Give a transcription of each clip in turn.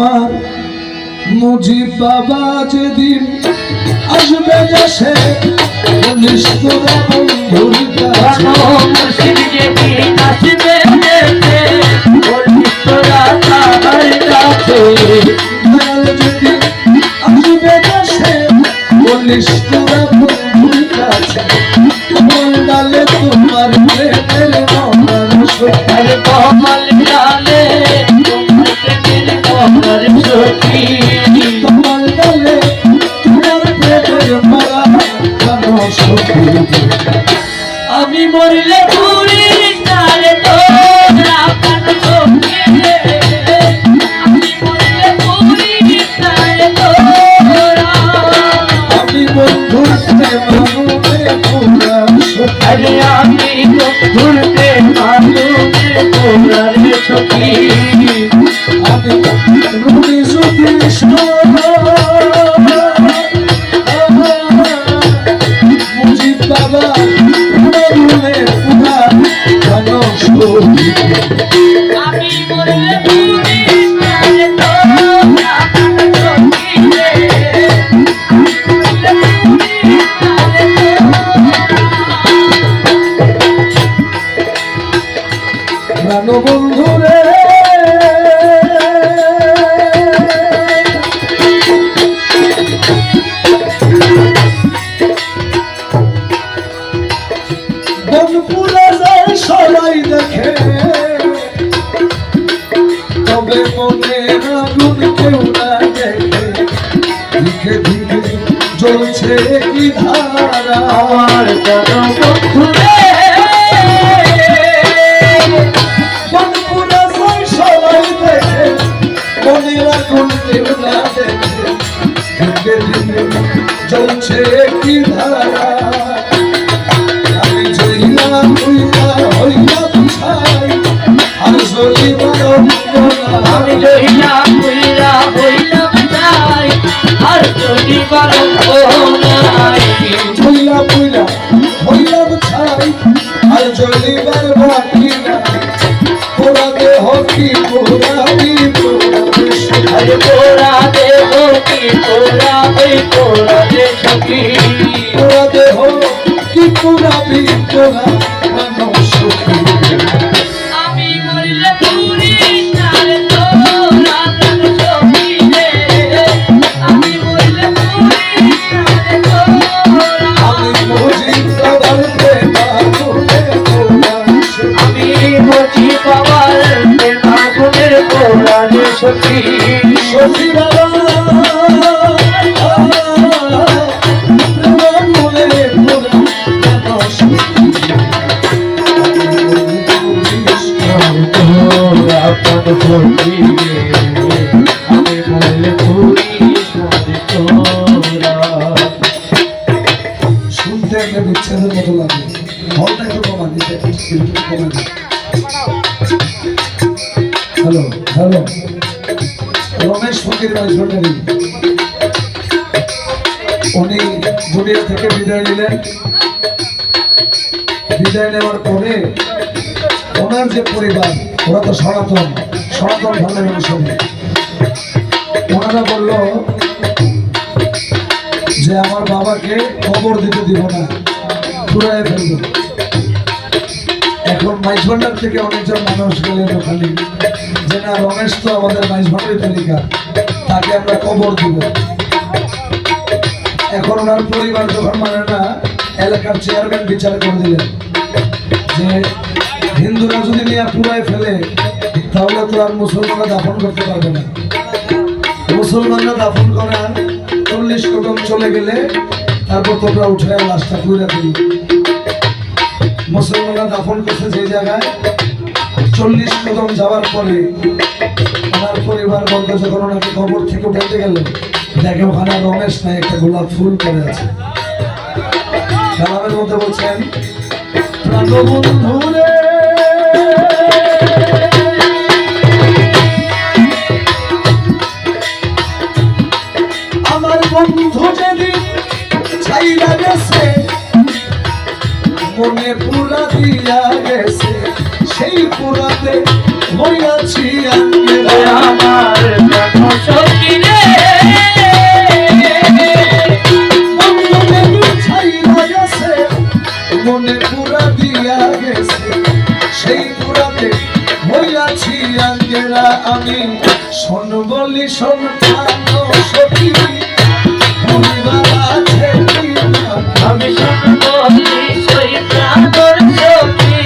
আমার মুজিব বাবা যেদিন আসবে দেশে বলিস তোরা বন্ধুর কাছে মুর্শিদ যেদিন আসবে দেশে বলিস তোরা তার কাছে দয়াল যেদিন আসবে দেশে বলিস তোরা বন্ধুর কাছে কমল ডালে তোমার প্রেমের নমন আর কমল ডালে তোমার প্রেমের কমল সখী কমল ডালে তোমার প্রেমের মালা গানো সখী আমি মরলে পুরিস তারে তোরা প্রাণ সখী আমি মরলে পুরিস তারে তোরা আমি বন্ধুর প্রেমানুরে পুরা সখী আরে আমি বন্ধুরকে মানুষে তোরার সখী আমি রুটি সুতি মুজিব বাবা বলে পুরা গানো সখী আমি মরলে পুরিস তারে তোরা প্রাণ সখী আমি মরলে পুরিস তারে তোরা প্রাণ বন্ধুরে বনপুরে যায় সবাই দেখে তবে মনে আগুন কেউ না দেখে দিকে দিকে জ্বলছে কি ধারা আমার প্রাণ বন্ধুরে বনপুরে যায় সবাই দেখে মনে আগুন কেউ না দেখে দিকে দিকে জ্বলছে কি ধারা আমি জইলা হইলা হইলা ছাই আর জলিবার আমি জহিলা পুইরা হইলাম যাই আর যদি বারণ নাই জইলা পুইলা হইলাম ছাই আর জলিবার বাকি না পোড়া দেহ কি পোড়াবি আরে তোরা দেহ কি তোরা ওই তোরা রে সখী পোড়া দেহ কি পোড়াবি তোরা মানুষ সুখী আমি মরলে পুরিস তারে তোরা প্রাণ সখী রে আমি মরলে পুরিস তারে তোরা আমি মুজিব বাবার প্রেমানুরে পুরা সখী আমি মজি বাবার প্রেমাগুনের তোরা রে সখী সখী বাবা প্রেমানুরে পুরা গানো সখী তোরা প্রাণ সখী রে আমি মরলে পুরিস তারে তোরা শুনতে একটা বিচ্ছেদের মতো লাগে হলটা একটু কমা দিতে হ্যালো হ্যালো রমেশ ফকির রাজভণ্ডারী উনি দুনিয়া থেকে বিদায় নিলেন বিদায় নেওয়ার পরে ওনার যে পরিবার ওরা তো সনাতন সনাতন ধর্মের অনুসারী ওনারা বলল যে আমার বাবাকে কবর দিতে দিব না পুরাই ফেলবো এখন মাইজভান্ডার থেকে অনেকজন মানুষ গেলেন ওখানে যে না রমেশ তো আমাদের মাইজভান্ডারি তালিকা তাকে আমরা কবর দিব এখন ওনার পরিবার যখন মানে না এলাকার চেয়ারম্যান বিচার করে দিলেন যে হিন্দুরা যদি নিয়ে পুরাই ফেলে তাহলে তো আর মুসলমানরা দাফন করতে পারবে না মুসলমানরা দাফন করার 40 কদম চলে গেলে তারপর তোমরা উঠে লাশটা পুরা দিই মুসলমানরা দাফন করছে যে জায়গায় 40 কদম যাওয়ার পরে ওনার পরিবার বলতে যখন ওনাকে কবর থেকে উঠাতে গেলেন দেখে ওখানে রমেশ নাই একটা গোলাপ ফুল পড়ে আছে কালামের মধ্যে বলছেন প্রাণবন্ধুরে আমার বন্ধু যেদিন ছাইরা গেছে মনে পুরা দিয়া গেছে সেই পুরাতে হইয়াছি আমার প্রিয়াঙ্গেরা আমি শোন বলি শোন প্রাণ সখী পরিবার আছে কি না? আমি শুনবি সই প্রাণর সখী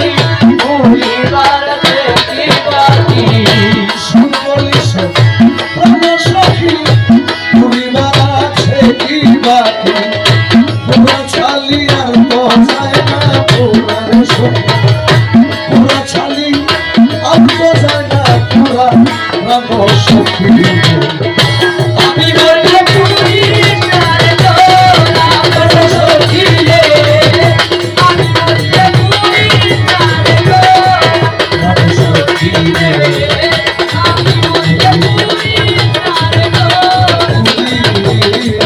পরিবার দেখি বাকি শোন বলি শোন প্রাণ সখী পরিবার আছে কি বাকি পুরা ছালি আর তো যায় না পুরার সখী পুরা ছালি আর তো যায় না পুরা প্রাণ সখী আমি বলবো পুরি প্রাণ তোরা বড় সখী রে আমি বলবো পুরি প্রাণ তোরা প্রাণ সখী রে আমি বলবো পুরি প্রাণ তোরা পুলিশ